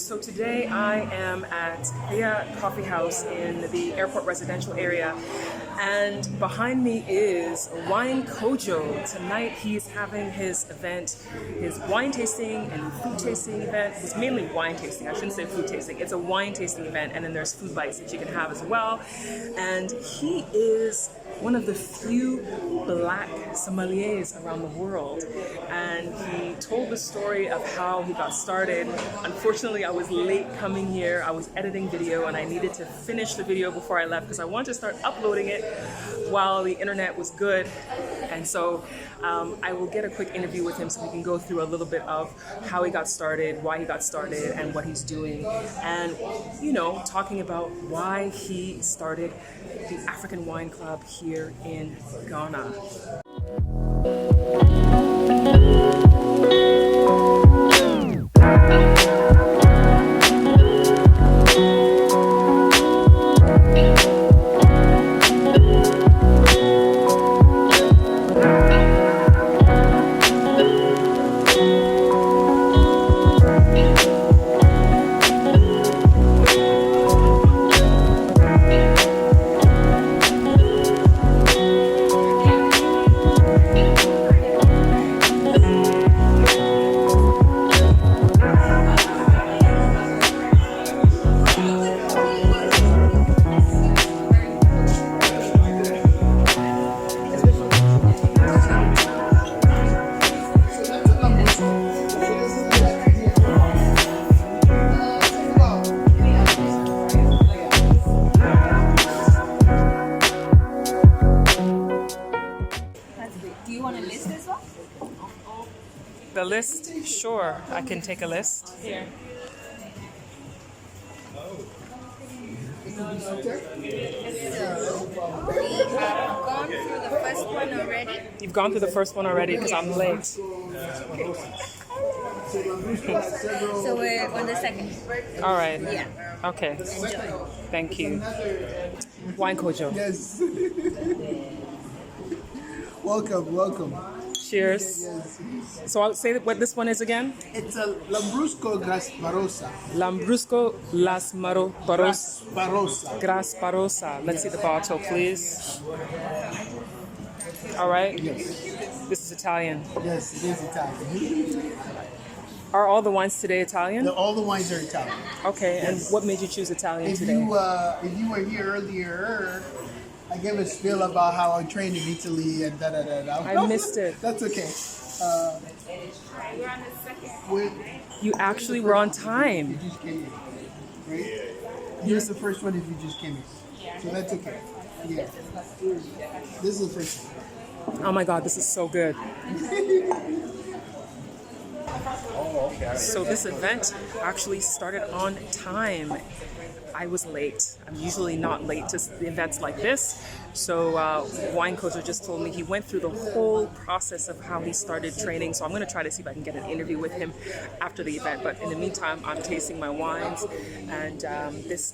So today I am at Theia Coffee House in the airport residential area, and behind me is Wine Kodjo. Tonight he's having his event, his wine tasting and food tasting event. It's mainly wine tasting, I shouldn't say food tasting. It's a wine tasting event, and then there's food bites that you can have as well. And he is one of the few black sommeliers around the world, and he told the story of how he got started. Unfortunately, I was late coming here. I was editing video and I needed to finish the video before I left because I wanted to start uploading it while the internet was good. And so I will get a quick interview with him so we can go through a little bit of how he got started, why he got started, and what he's doing, and talking about why he started the African Wine Club here in Ghana. The list? Sure, I can take a list. Here. So, we have gone through the first one already. You've gone through the first one already because I'm late. So we're on the second. All right. Yeah. Okay. Enjoy. Thank you. Wine Kodjo. Yes. Welcome. Cheers. Yes. So I'll say what this one is again. It's a Lambrusco Grasparosa. Lambrusco Las Barosa. Grasparosa. Grasparosa. Let's see the bottle, please. All right. Yes. This is Italian. Yes, it is Italian. Are all the wines today Italian? All the wines are Italian. Okay. And what made you choose Italian If today? if you were here earlier, I gave a spiel about how I trained in Italy and da-da-da-da. I missed it. That's okay. We're on the second. You actually were on time. You just came in, right? Here's the first one if you just came in. So that's okay. Yeah. This is the first one. Oh my God, this is so good. So this event actually started on time. I was late. I'm usually not late to the events like this. So Wine Kodjo just told me he went through the whole process of how he started training. So I'm going to try to see if I can get an interview with him after the event. But in the meantime, I'm tasting my wines, and this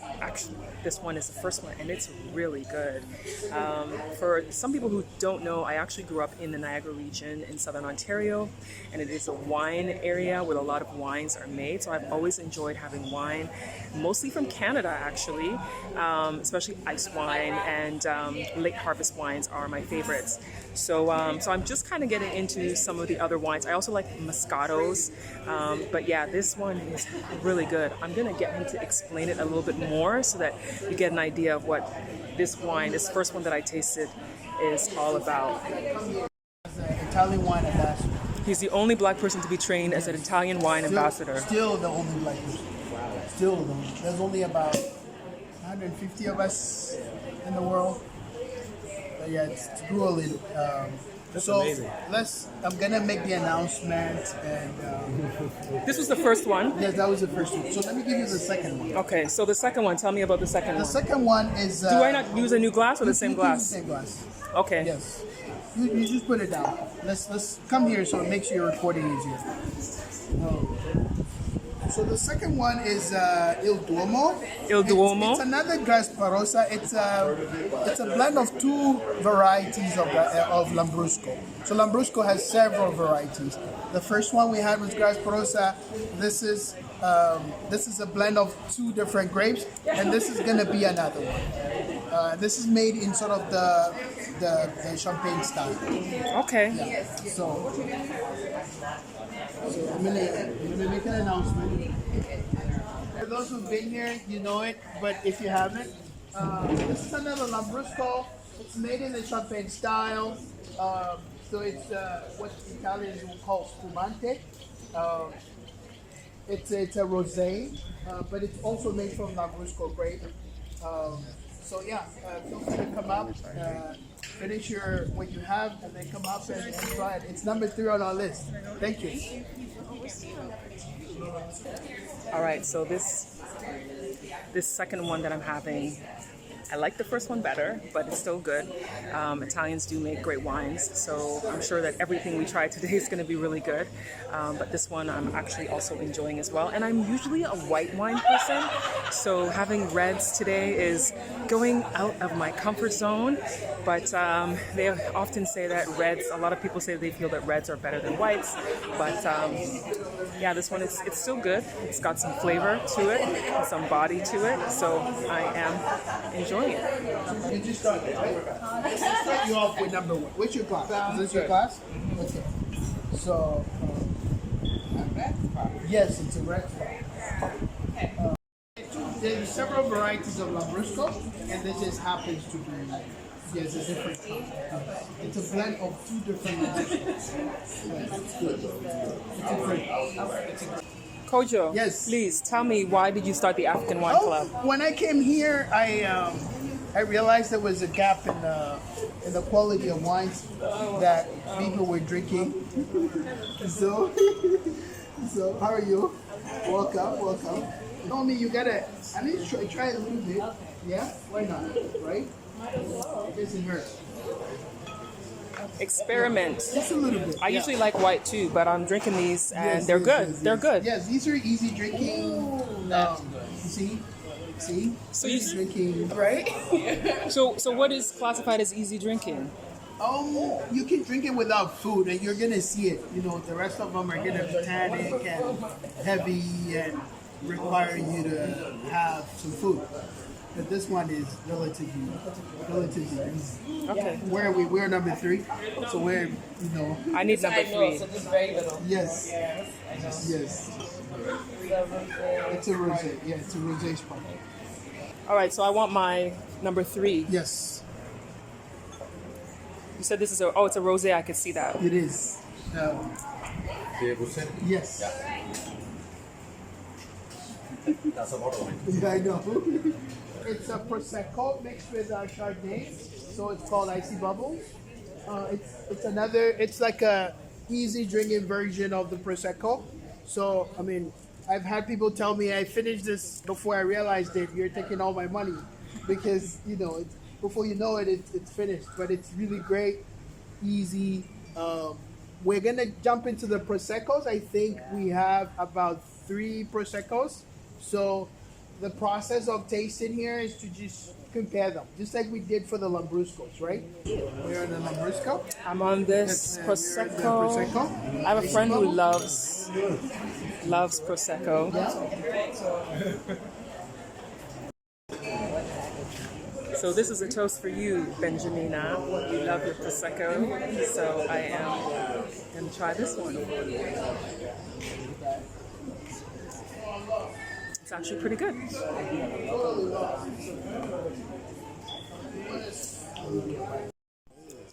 one is the first one, and it's really good. For some people who don't know, I actually grew up in the Niagara region in southern Ontario, and it is a wine area where a lot of wines are made. So I've always enjoyed having wine, mostly from Canada actually, especially ice wine, and late harvest wines are my favorites. So I'm just kind of getting into some of the other wines. I also like Moscatos, but yeah, this one is really good. I'm gonna get him to explain it a little bit more so that you get an idea of what this first one that I tasted, is all about. Italian wine ambassador. He's the only black person to be trained as an Italian wine ambassador. Still the only black person. Still the only. There's only about 150 of us in the world. But yeah, it's grueling. That's amazing. I'm gonna make the announcement, and This was the first one. yes, that was the first one. So let me give you the second one. Okay, so the second one, tell me about the second The one. second one is. Do I not use a new glass or the same you use glass? the same glass. Okay. Yes. You just put it down. Let's come here so it makes your recording easier. So the second one is Il Duomo. Il Duomo. It's another Grasparosa. It's a blend of two varieties of Lambrusco. So Lambrusco has several varieties. The first one we had was Grasparosa. This is This is a blend of two different grapes, and this is gonna be another one. This is made in sort of the champagne style. Okay. Yeah. So I'm gonna make an announcement. For those who've been here, you know it, but if you haven't, this is another Lambrusco. It's made in the champagne style. So it's what Italians will call spumante. It's a rosé, but it's also made from Lambrusco grape. So yeah, feel free to come up, finish what you have, and then come up and try it. It's number 3 on our list. Thank you. All right, so this second one that I'm having, I like the first one better, but it's still good. Italians do make great wines, so I'm sure that everything we try today is going to be really good. But this one I'm actually also enjoying as well. And I'm usually a white wine person, so having reds today is going out of my comfort zone. But they often say that reds, a lot of people say they feel that reds are better than whites. But yeah, this one, it's still good. It's got some flavor to it, and some body to it, so I am enjoying it. You just started, right? Let's start you off with number 1. What's your class? Is this your class? Okay. So, yes, it's a red flag. There's several varieties of Lambrusco, and this just happens to be, there's a different kind. It's a blend of 2 different Lambruscos. It's good. It's a great. Kodjo, Yes. Please tell me, why did you start the African Wine Club? When I came here, I realized there was a gap in the quality of wines that people were drinking. So how are you? Welcome. Tell me, you gotta. I need to try a little bit. Yeah, why not? Right? It doesn't hurt. Experiment. Just a little bit. I usually like white too, but I'm drinking these and they're good. Yes. They're good. Yes, these are easy drinking. See? So easy drinking. right? So what is classified as easy drinking? You can drink it without food, and you're gonna see it. You know, the rest of them are gonna be tannic and heavy and require you to have some food. But this one is relatively easy. Okay. Where are we? We're number 3. So we're, I need number 3. Yes. It's a rosé. Yeah, it's a rosé spot. All right, so I want my number 3. Yes, You said this is it's a rosé. I could see that. it is. Yes. Yeah, I know. It's a Prosecco mixed with Chardonnay, so it's called Icy Bubbles. It's like a easy drinking version of the Prosecco. So, I mean, I've had people tell me I finished this before I realized it. You're taking all my money because, before you know it, it's finished. But it's really great, easy. We're going to jump into the Proseccos. I think we have about 3 Proseccos. So the process of tasting here is to just compare them, just like we did for the Lambruscos, right? We're on the Lambrusco. I'm on this Prosecco. Prosecco. I have a friend who loves Prosecco. So this is a toast for you, Benjamina. You love your Prosecco, so I am going to try this one. It's actually pretty good.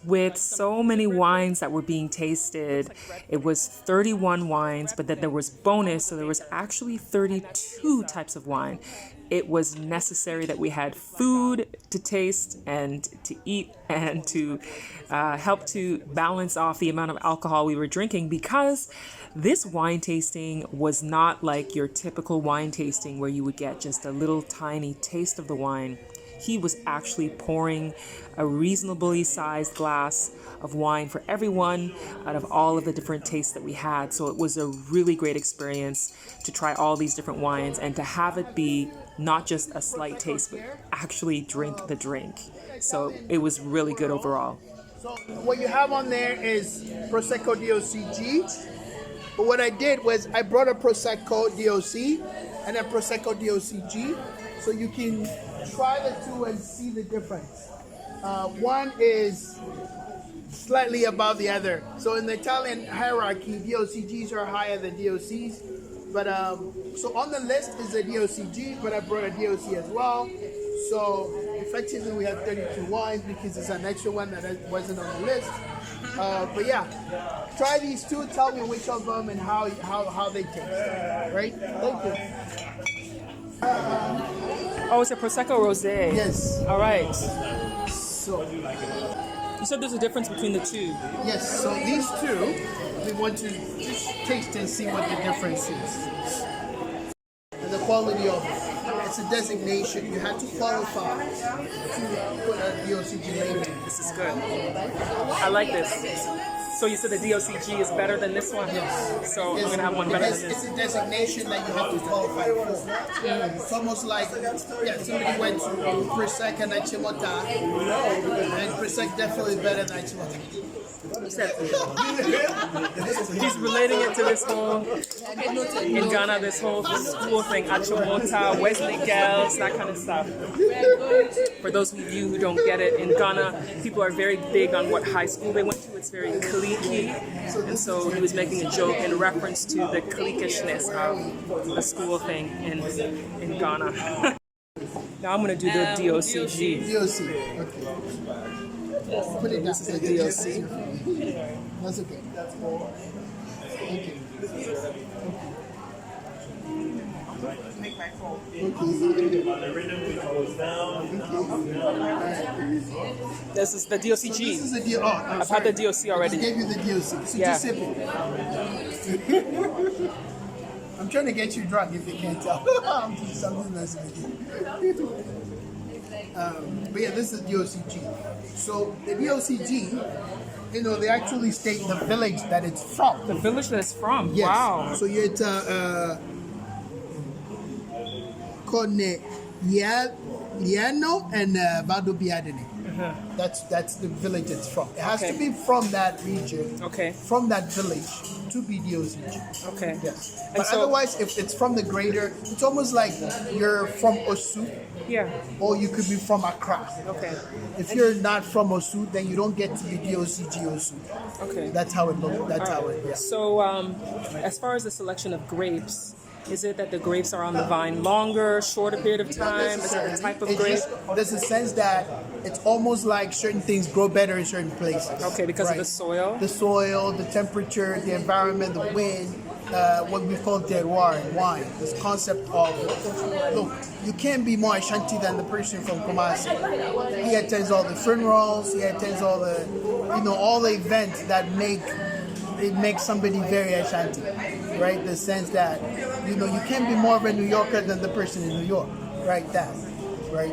With so many wines that were being tasted, it was 31 wines, but then there was bonus, so there was actually 32 types of wine. It was necessary that we had food to taste and to eat and to help to balance off the amount of alcohol we were drinking, because this wine tasting was not like your typical wine tasting where you would get just a little tiny taste of the wine. He was actually pouring a reasonably sized glass of wine for everyone out of all of the different tastes that we had. So it was a really great experience to try all these different wines and to have it be not just a slight taste, but actually drink the drink. So it was really good overall. So what you have on there is Prosecco DOCG. But what I did was I brought a Prosecco DOC and a Prosecco DOCG, so you can try the two and see the difference. One is slightly above the other. So in the Italian hierarchy, DOCGs are higher than DOCs. But so on the list is a DOCG, but I brought a DOC as well. So effectively we have 32 wines because it's an extra one that wasn't on the list. But yeah, try these two. Tell me which of them and how they taste. Right? Thank you. Oh, it's a Prosecco Rosé. Yes. All right. So You said there's a difference between the two. yes. So these two, we want to just taste and see what the difference is. And the quality of it. It's a designation. You have to qualify to put a DOCG label. This is good. I like this. So you said the DOCG is better than this one? Yes. So I'm going to have one better than It's this. a designation that you have to qualify for. It's almost like, somebody went to Prosecco and Achimota, and Prosecco definitely better than Achimota. He said, he's relating it to this whole, in Ghana, this whole school thing, Achimota, Wesley Girls, that kind of stuff. For those of you who don't get it, in Ghana, people are very big on what high school they went to. It's very cliquey. And so he was making a joke in reference to the cliquishness of the school thing in Ghana. Now I'm going to do the DOCG. DOC. Okay. Put it down. This is the DOC. That's okay. Okay. This is the DOCG. So this is the DOC. Oh, I've had the DOC I already. just gave you the DOC. So Yeah. just sip it. I'm trying to get you drunk if you can't tell. I'm doing something that's but yeah, this is DOCG. So the DOCG, they actually state the village that it's from. The village that it's from. Yes. Wow. So it's Liano and Vado Biadene. That's the village it's from. It has to be from that region, from that village to be DOCG. Okay. Yes. And But so- otherwise, if it's from the greater, it's almost like you're from Osu, Yeah. or you could be from Accra. Okay. If you're not from Osu, then you don't get to be DOCG Osu. Okay. That's how it looks. That's how it. Yeah. So, as far as the selection of grapes, is it that the grapes are on the vine longer, shorter period of time? Is it the type of It's grape? just, there's a sense that it's almost like certain things grow better in certain places. Okay, because of the soil? The soil, the temperature, the environment, the wind, what we call terroir in wine. This concept of, look, you can't be more Ashanti than the person from Kumasi. He attends all the funerals, he attends all the, all the events that make somebody very Ashanti, right? The sense that, you can't be more of a New Yorker than the person in New York, right? That, right?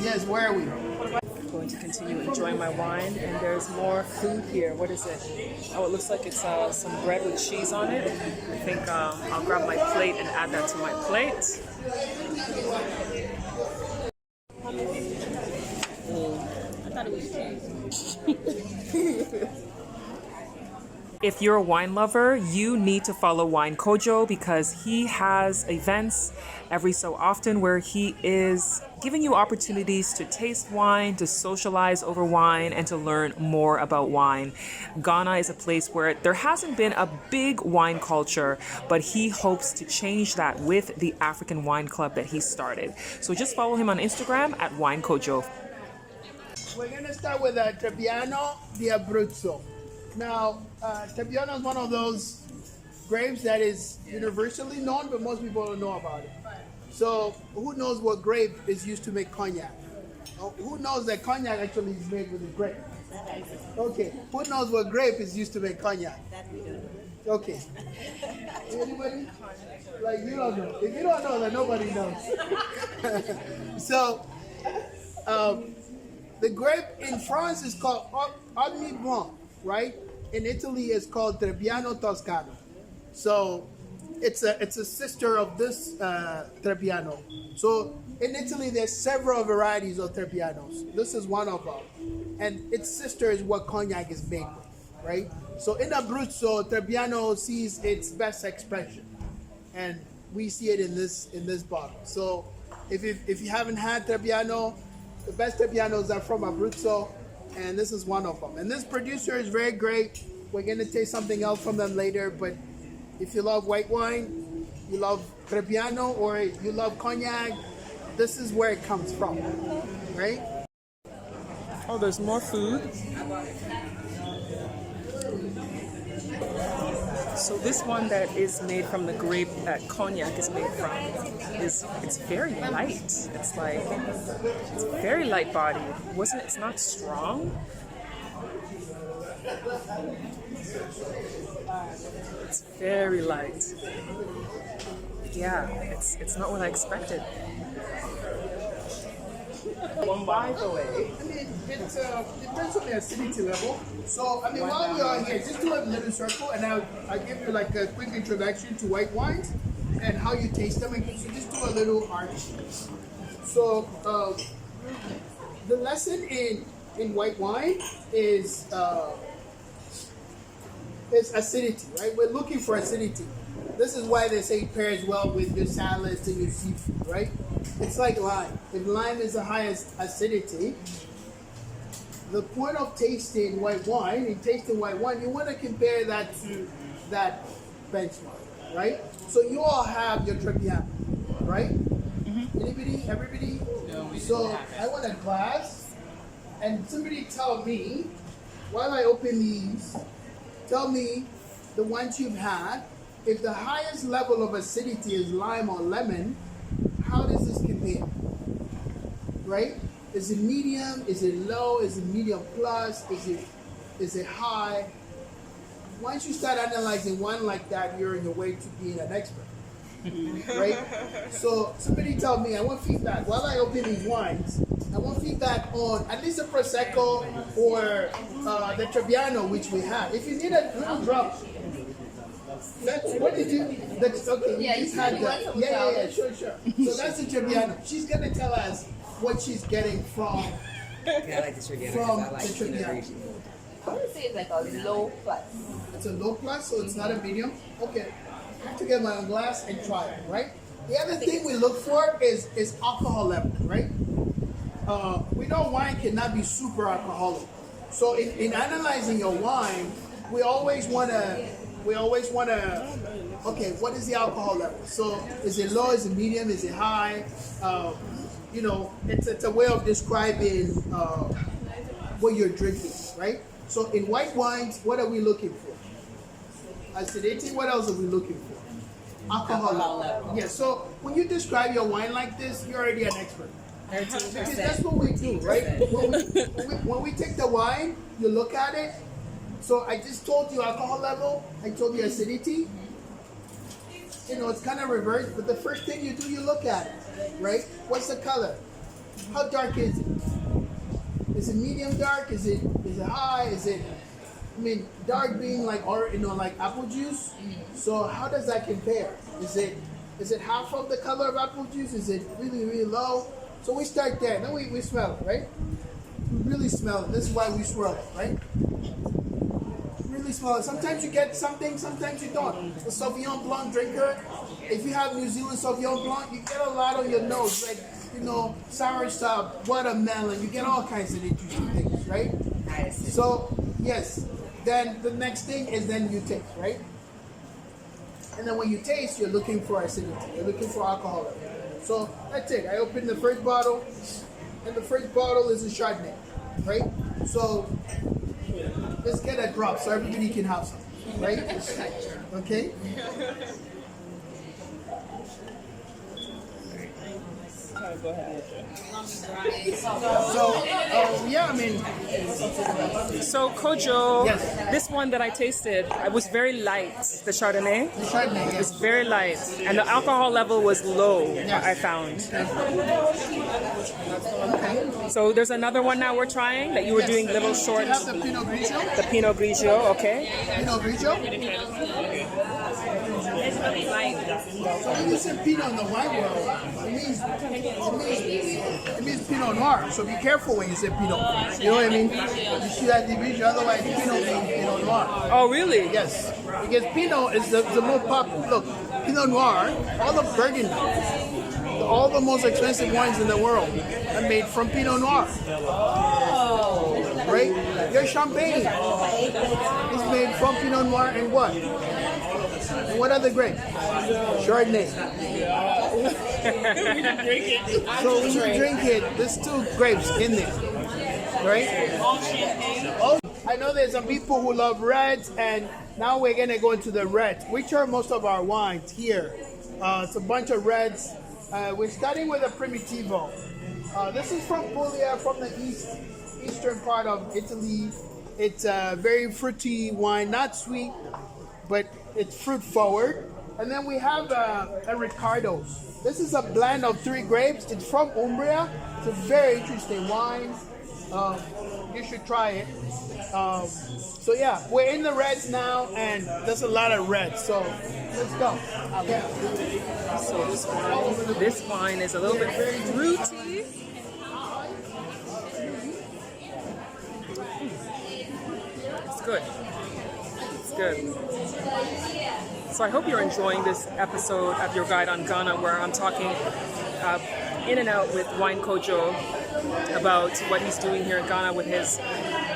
Yes, where are we? I'm going to continue enjoying my wine, and there's more food here. What is it? Oh, it looks like it's some bread with cheese on it. I think I'll grab my plate and add that to my plate. I thought it was cheese. If you're a wine lover, you need to follow Wine Kodjo because he has events every so often where he is giving you opportunities to taste wine, to socialize over wine, and to learn more about wine. Ghana is a place where there hasn't been a big wine culture, but he hopes to change that with the African Wine Club that he started. So just follow him on Instagram at Wine Kodjo. We're going to start with Trebbiano di Abruzzo. Now, Trebbiano is one of those grapes that is universally known, but most people don't know about it. So, who knows what grape is used to make cognac? Who knows that cognac actually is made with a grape? Okay. Who knows what grape is used to make cognac? Okay. Anybody? Like, you don't know. If you don't know, then nobody knows. So, the grape in France is called Agni Blanc, right? In Italy, it's called Trebbiano Toscano. So it's a sister of this Trebbiano. So in Italy, there's several varieties of Trebbianos. This is one of them. And its sister is what cognac is made with, right? So in Abruzzo, Trebbiano sees its best expression, and we see it in this bottle. So if you haven't had Trebbiano, the best Trebbianos are from Abruzzo, and this is one of them. And this producer is very great. We're gonna taste something else from them later, but if you love white wine, you love Trebbiano, or you love cognac, this is where it comes from, right? Oh, there's more food. So this one that is made from the grape that cognac is made from it's very light. It's very light bodied. It's not strong. It's very light. Yeah, it's not what I expected. By the way, I mean, it depends on the acidity level. So, I mean, while we are here, just do a little circle, and I'll give you like a quick introduction to white wines and how you taste them. And so just do a little arch. So, the lesson in white wine is acidity, right? We're looking for acidity. This is why they say it pairs well with your salads and your seafood, right? It's like lime. If lime is the highest acidity, the point of tasting white wine, you want to compare that to that benchmark, right? So you all have your Trebbiano, right? Mm-hmm. Everybody? So I want a glass, and somebody tell me, while I open these, tell me the ones you've had. If the highest level of acidity is lime or lemon, how does this compare? Right? Is it medium? Is it low? Is it medium plus? Is it high? Once you start analyzing one like that, you're on your way to being an expert. Right? So somebody tell me, I want feedback. While I open these wines, I want feedback on at least a Prosecco or the Trebbiano, which we have. If you need a little drop, what did you? That's okay. Yeah, you just had that. Yeah, sure. So that's the Trebbiano. She's gonna tell us what she's getting from Yeah, I like the Trebbiano. from I like the Trebbiano. I would say it's like a low plus. It's a low plus, so it's not a medium. Okay, I have to get my own glass and try it, right? The other thing we look for is alcohol level, right? We know wine cannot be super alcoholic. So in analyzing your wine, we always want to, okay, what is the alcohol level? So is it low, is it medium, is it high? It's a way of describing what you're drinking, right? So in white wines, what are we looking for? Acidity, what else are we looking for? Alcohol level. Yeah, so when you describe your wine like this, you're already an expert. Because that's what we do, right? When we take the wine, you look at it. So I just told you alcohol level, I told you acidity. It's kind of reversed, but the first thing you do, you look at it, right? What's the color? How dark is it? Is it medium dark? Is it high? Dark being like like apple juice. So how does that compare? Is it half of the color of apple juice? Is it really, really low? So we start there. Then we smell it, right? We really smell it. This is why we swirl it, right? Really smell it. Sometimes you get something, sometimes you don't. The Sauvignon Blanc drinker, if you have New Zealand Sauvignon Blanc, you get a lot on your nose, like, soursop, watermelon, you get all kinds of interesting things, right? So, yes. Then the next thing is then you taste, right? And then when you taste, you're looking for acidity. You're looking for alcohol level. So that's it. I opened the first bottle, and the first bottle is a Chardonnay, right? So let's get a drop so everybody can have some, right? Okay? Go ahead. So Kodjo, Yes. this one that I tasted, it was very light. The Chardonnay. The Chardonnay, It was yes. very light, and the alcohol level was low. I found. Okay. So there's another one now we're trying that you were doing little short. You have the Pinot Grigio. The Pinot Grigio, okay. Pinot Grigio. It's really light. So when you say Pinot in the wine world, it means Pinot Noir. So be careful when you say Pinot. You know what I mean? You see that division. Otherwise, Pinot means Pinot Noir. Oh, really? Yes, because Pinot is the most popular. Look, Pinot Noir, all of Burgundy, all the most expensive wines in the world are made from Pinot Noir. Right? Your champagne is made from Pinot Noir and what? And what other grape? Chardonnay. So when you drink it, there's 2 grapes in there. Right? Oh, I know there's some people who love reds, and now we're going to go into the reds, which are most of our wines here. It's a bunch of reds. We're starting with a Primitivo. This is from Puglia, from the eastern part of Italy. It's a very fruity wine, not sweet, but it's fruit forward. And then we have a Riccardo. This is a blend of 3 grapes. It's from Umbria. It's a very interesting wine. You should try it. So yeah, we're in the reds now, and there's a lot of reds. So let's go. So this wine is a little bit fruity. It's good. It's good. So I hope you're enjoying this episode of Your Guide on Ghana, where I'm talking in and out with Wine Kodjo about what he's doing here in Ghana with his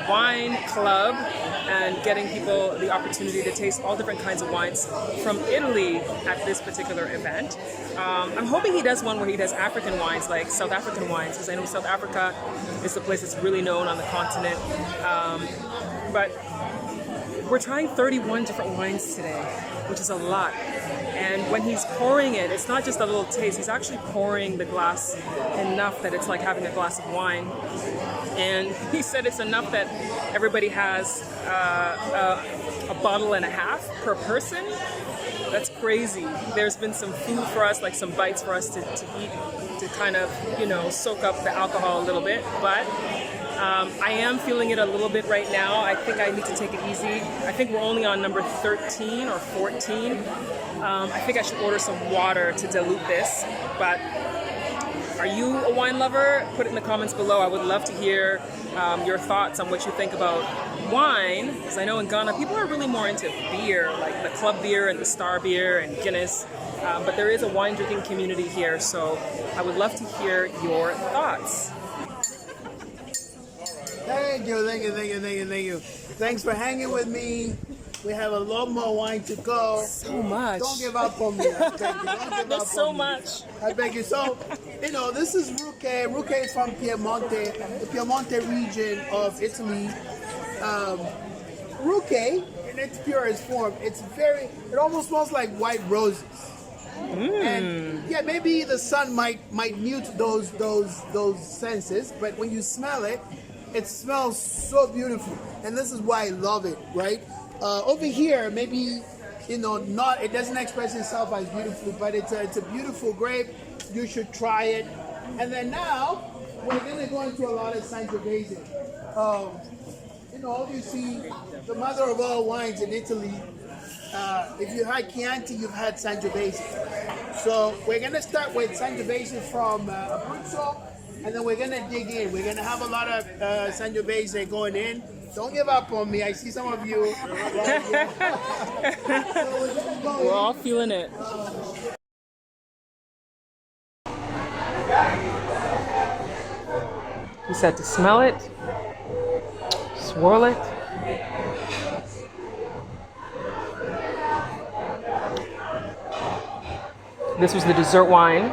wine club and getting people the opportunity to taste all different kinds of wines from Italy at this particular event. I'm hoping he does one where he does African wines, like South African wines, because I know South Africa is the place that's really known on the continent. But we're trying 31 different wines today, which is a lot. And when he's pouring it, it's not just a little taste. He's actually pouring the glass enough that it's like having a glass of wine. And he said it's enough that everybody has a bottle and a half per person. That's crazy. There's been some food for us, like some bites for us to eat, to kind of, soak up the alcohol a little bit. But I am feeling it a little bit right now. I think I need to take it easy. I think we're only on number 13 or 14. I think I should order some water to dilute this. But are you a wine lover? Put it in the comments below. I would love to hear your thoughts on what you think about wine. Because I know in Ghana, people are really more into beer, like the club beer and the star beer and Guinness. But there is a wine drinking community here. So I would love to hear your thoughts. Thank you. Thanks for hanging with me. We have a lot more wine to go. So much. Don't give up on me. I beg you. Don't give There's up so on me. much. I beg you. So, this is Rucche. Rucche is from Piemonte, the Piemonte region of Italy. Rucche, in its purest form, it almost smells like white roses. And yeah, maybe the sun might mute those senses, but when you smell it, it smells so beautiful, and this is why I love it, right? Over here, maybe, it doesn't express itself as beautiful, but it's a beautiful grape. You should try it. And then now, we're going to go into a lot of Sangiovese. Obviously, the mother of all wines in Italy, if you had Chianti, you've had Sangiovese. So we're going to start with Sangiovese from Abruzzo. And then we're going to dig in. We're going to have a lot of Sangiovese going in. Don't give up on me. I see some of you. We're all feeling it. He said to smell it, swirl it. This was the dessert wine.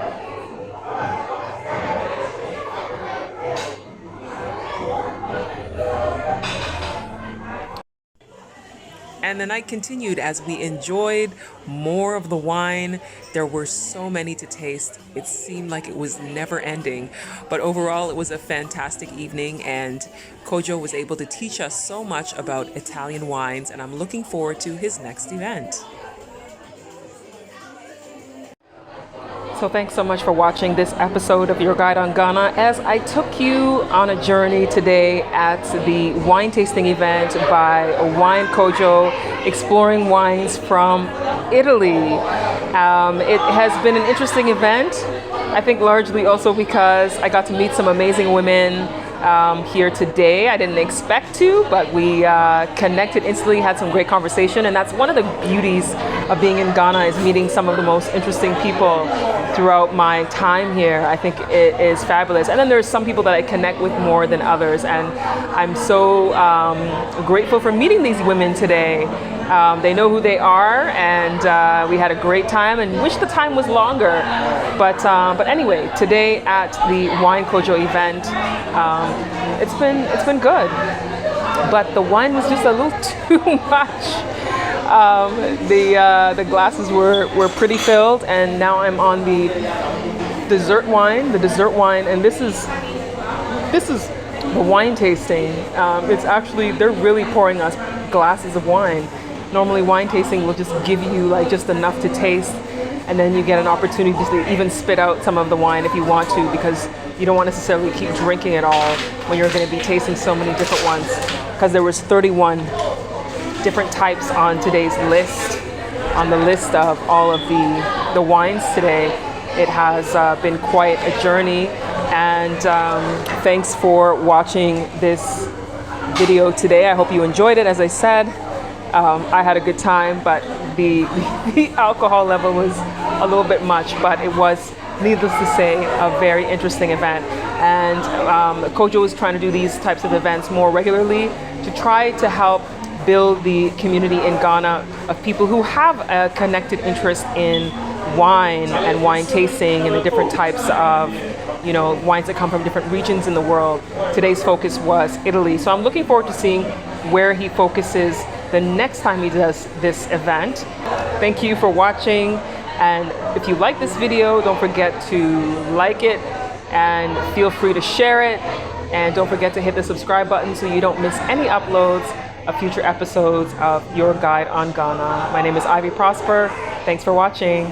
And the night continued as we enjoyed more of the wine. There were so many to taste. It seemed like it was never ending. But overall, it was a fantastic evening, and Kodjo was able to teach us so much about Italian wines, and I'm looking forward to his next event. So thanks so much for watching this episode of Your Guide on Ghana as I took you on a journey today at the wine tasting event by Wine Kodjo, exploring wines from Italy. It has been an interesting event. I think largely also because I got to meet some amazing women here today. I didn't expect to, but we connected instantly, had some great conversation, and that's one of the beauties of being in Ghana, is meeting some of the most interesting people throughout my time here. I think it is fabulous. And then there's some people that I connect with more than others, and I'm so grateful for meeting these women today. They know who they are, and we had a great time, and wish the time was longer. But anyway, today at the Wine Kodjo event, it's been good. But the wine was just a little too much. The glasses were pretty filled, and now I'm on the dessert wine. And this is the wine tasting. It's actually, they're really pouring us glasses of wine. Normally wine tasting will just give you like just enough to taste, and then you get an opportunity to even spit out some of the wine if you want to, because you don't want to necessarily keep drinking it all when you're going to be tasting so many different ones, because there was 31 different types on today's list, on the list of all of the wines today. It has been quite a journey, and thanks for watching this video today. I hope you enjoyed it. As I said, I had a good time, but the alcohol level was a little bit much, but it was, needless to say, a very interesting event. And Kodjo is trying to do these types of events more regularly to try to help build the community in Ghana of people who have a connected interest in wine and wine tasting and the different types of, you know, wines that come from different regions in the world. Today's focus was Italy. So I'm looking forward to seeing where he focuses the next time he does this event. Thank you for watching, and if you like this video, don't forget to like it and feel free to share it, and don't forget to hit the subscribe button so you don't miss any uploads of future episodes of Your Guide on Ghana. My name is Ivy Prosper. Thanks for watching.